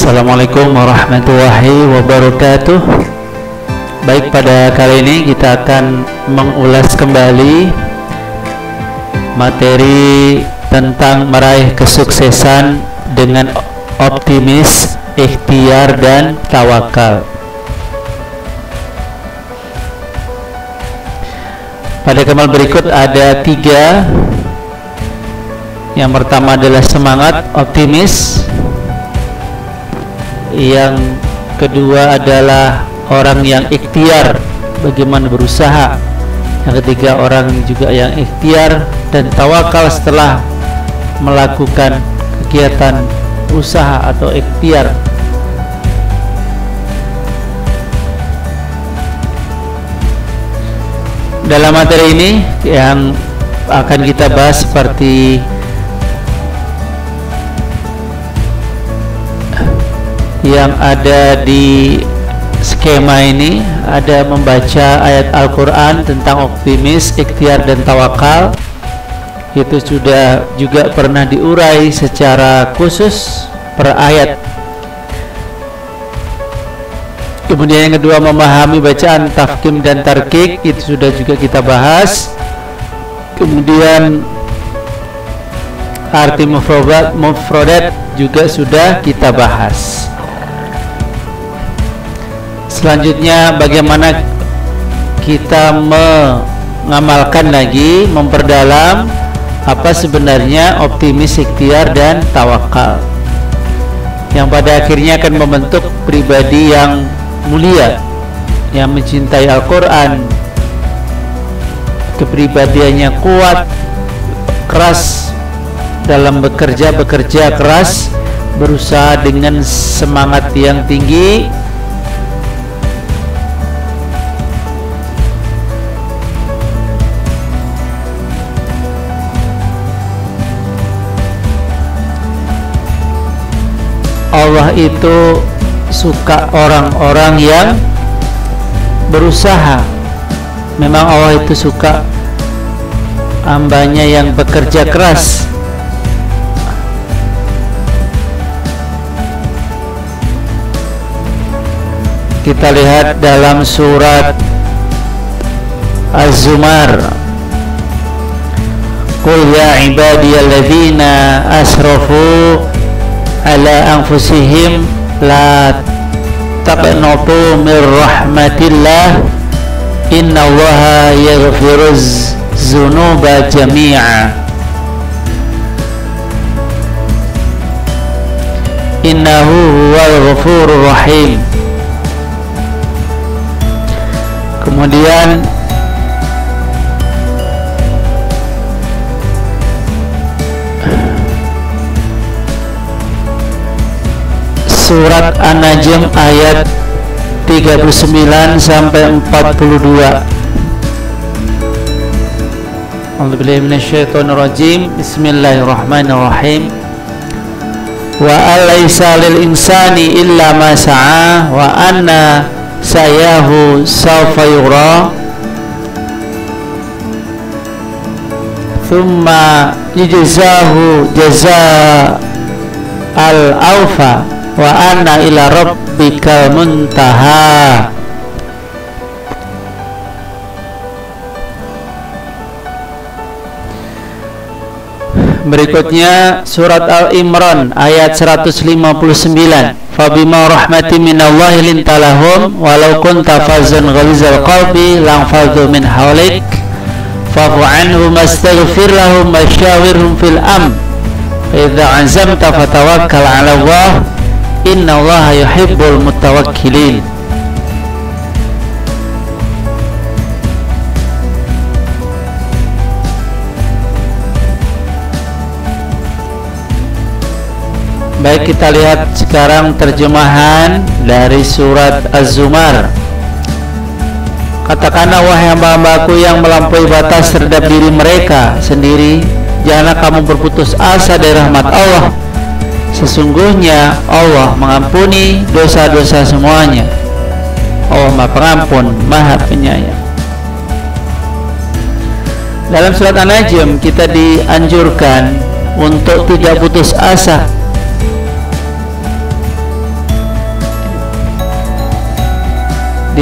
Assalamualaikum warahmatullahi wabarakatuh. Baik, pada kali ini kita akan mengulas kembali materi tentang meraih kesuksesan dengan optimis, ikhtiar, dan tawakal. Pada kemal berikut ada 3. Yang pertama adalah semangat, optimis. Yang kedua adalah orang yang ikhtiar, bagaimana berusaha. Yang ketiga orang juga yang ikhtiar dan tawakal setelah melakukan kegiatan usaha atau ikhtiar. Dalam materi ini yang akan kita bahas seperti yang ada di skema ini, ada membaca ayat Al-Quran tentang optimis, ikhtiar, dan tawakal. Itu sudah juga pernah diurai secara khusus per ayat. Kemudian yang kedua, memahami bacaan tafkim dan tarkik, itu sudah juga kita bahas. Kemudian arti mufradat juga sudah kita bahas. Selanjutnya, bagaimana kita mengamalkan lagi, memperdalam apa sebenarnya optimis, ikhtiar, dan tawakal, yang pada akhirnya akan membentuk pribadi yang mulia, yang mencintai Al-Quran, kepribadiannya kuat, keras dalam bekerja keras, berusaha dengan semangat yang tinggi, Allah itu suka orang-orang yang berusaha. Memang Allah itu suka hambanya yang bekerja keras. Kita lihat dalam surat Az-Zumar, Qul ya ibadiyalladzina asrafu ala anfusihim la taqnatu min rahmatillah innallaha yaghfiruz dzunuba jami'a innahu huwal ghafurur rahim. Kemudian surat An-Najm ayat 39 sampai 42. A'udzubillahi minasyaitonir rajim. Bismillahirrahmanirrahim. Wa alaysa lil insani illa ma sa'a wa anna sayahu sawfa yura thumma yujzahu jazaa al-awfa wa anna ila rabbikal muntaha. Berikutnya surat Al-Imran ayat 159. Fabima rahmatin minallahi lintalahum walau kunta fazzan ghalizal qalbi lanfaddu min hawlik fa'fu anhum wastaghfir lahum wasyawirhum fil amr fa idza azamta fatawakkal 'ala Allah innallaha yuhibbul mutawakkilin. Baik, kita lihat sekarang terjemahan dari surat Az-Zumar. Katakanlah, wahai hamba-hambaku yang melampaui batas terhadap diri mereka sendiri, janganlah kamu berputus asa dari rahmat Allah. Sesungguhnya Allah mengampuni dosa-dosa semuanya. Allah Maha Pengampun, Maha Penyayang. Dalam surat An-Najm kita dianjurkan untuk tidak putus asa.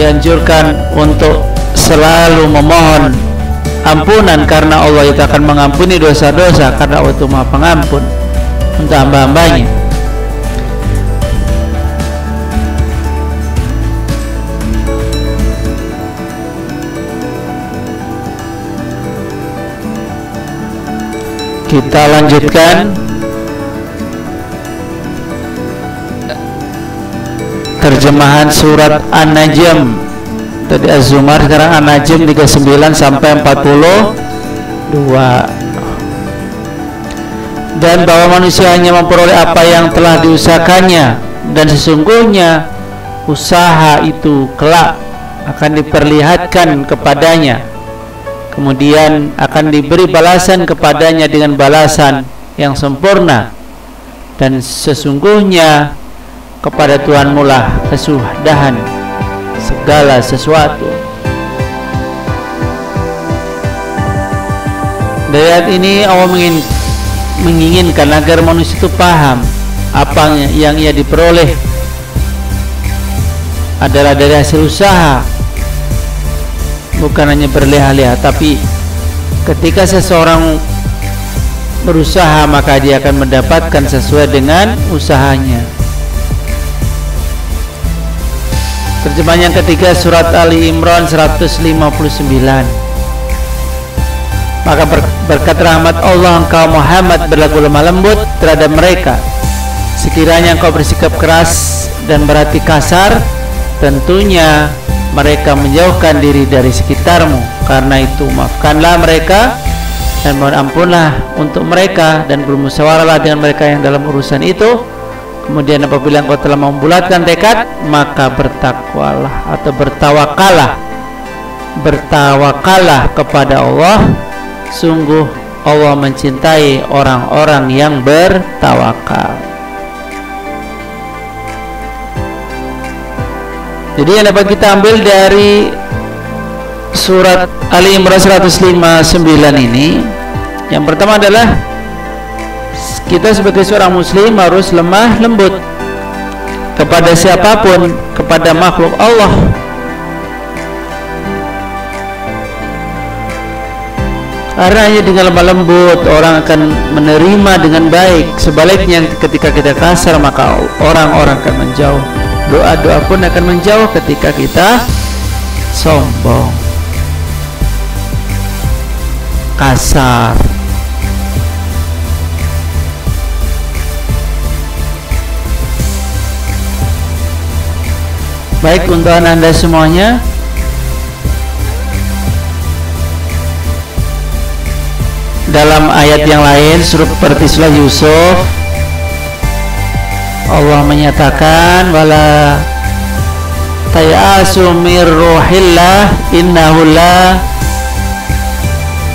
dianjurkan untuk selalu memohon ampunan, karena Allah itu akan mengampuni dosa-dosa, karena Allah itu Maha Pengampun untuk hamba-hambanya. Kita lanjutkan terjemahan surat An-Najm. Tadi Az-Zumar, sekarang An-Najm 39 sampai 42. Dan bahwa manusia hanya memperoleh apa yang telah diusahakannya, dan sesungguhnya usaha itu kelak akan diperlihatkan kepadanya, kemudian akan diberi balasan kepadanya dengan balasan yang sempurna, dan sesungguhnya kepada Tuhanmu lah kesudahan segala sesuatu. Dari ayat ini Allah menginginkan agar manusia itu paham apa yang ia diperoleh adalah dari hasil usaha, bukan hanya berleha-leha. Tapi ketika seseorang berusaha, maka dia akan mendapatkan sesuai dengan usahanya. Terjemahan yang ketiga, surat Ali Imran 159. Maka berkat rahmat Allah engkau Muhammad berlaku lemah lembut terhadap mereka. Sekiranya engkau bersikap keras dan berhati kasar, tentunya mereka menjauhkan diri dari sekitarmu. Karena itu maafkanlah mereka dan mohon ampunlah untuk mereka, dan bermusyawarahlah dengan mereka yang dalam urusan itu. Kemudian apabila engkau telah membulatkan tekad, maka bertakwalah atau bertawakallah kepada Allah. Sungguh Allah mencintai orang-orang yang bertawakal. Jadi yang dapat kita ambil dari surat Ali Imran 159 ini, yang pertama adalah kita sebagai seorang muslim harus lemah lembut kepada siapapun, kepada makhluk Allah. Karena hanya dengan lemah lembut orang akan menerima dengan baik. Sebaliknya ketika kita kasar, maka orang-orang akan menjauh. Doa-doa pun akan menjauh ketika kita sombong, kasar. Baik, untuk Anda semuanya, dalam ayat yang lain seperti surah Yusuf, Allah menyatakan wala tayasu mir ruhillah innahu la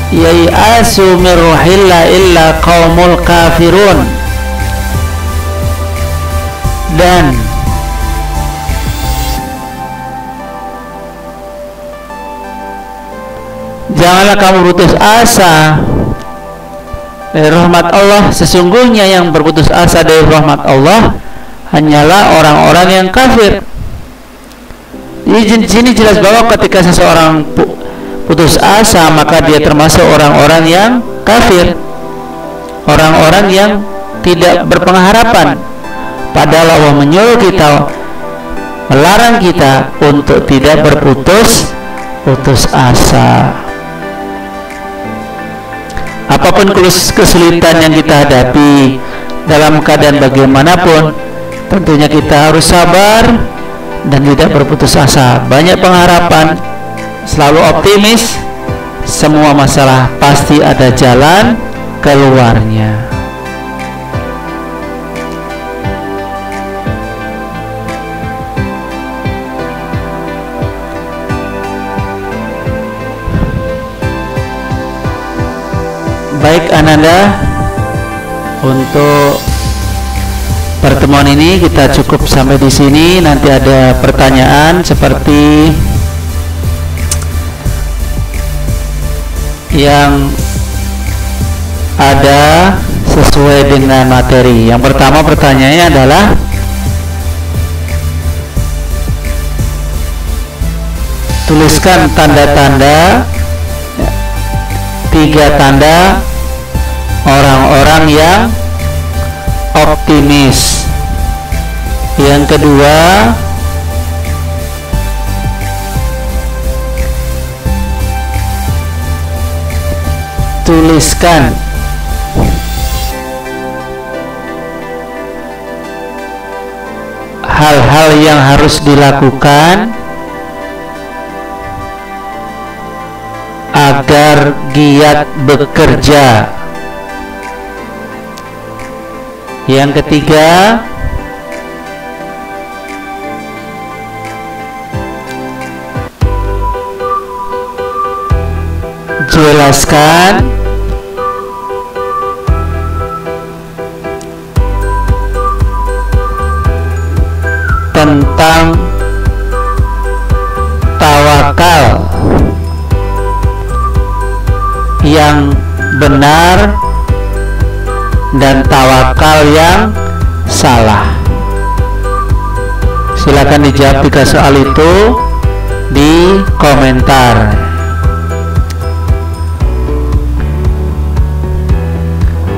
yayasu mir ruhillah illa qaumul kafirun. Dan janganlah kamu putus asa dari rahmat Allah. Sesungguhnya yang berputus asa dari rahmat Allah hanyalah orang-orang yang kafir. Di sini jelas bahwa ketika seseorang putus asa, maka dia termasuk orang-orang yang kafir, orang-orang yang tidak berpengharapan. Padahal Allah menyuruh kita, melarang kita untuk tidak berputus asa. Apapun kesulitan yang kita hadapi, dalam keadaan bagaimanapun, tentunya kita harus sabar dan tidak berputus asa. Banyak pengharapan, selalu optimis. Semua masalah pasti ada jalan keluarnya. Baik Ananda, untuk pertemuan ini kita cukup sampai di sini. Nanti ada pertanyaan seperti yang ada sesuai dengan materi. Yang pertama pertanyaannya adalah tuliskan tanda-tanda, 3 tanda orang-orang yang optimis. Yang kedua, tuliskan hal-hal yang harus dilakukan agar giat bekerja. Yang ketiga, jelaskan tentang tawakal yang benar dan tawakal yang salah. Silakan dijawab jika soal itu di komentar.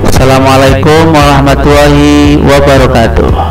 Assalamualaikum warahmatullahi wabarakatuh.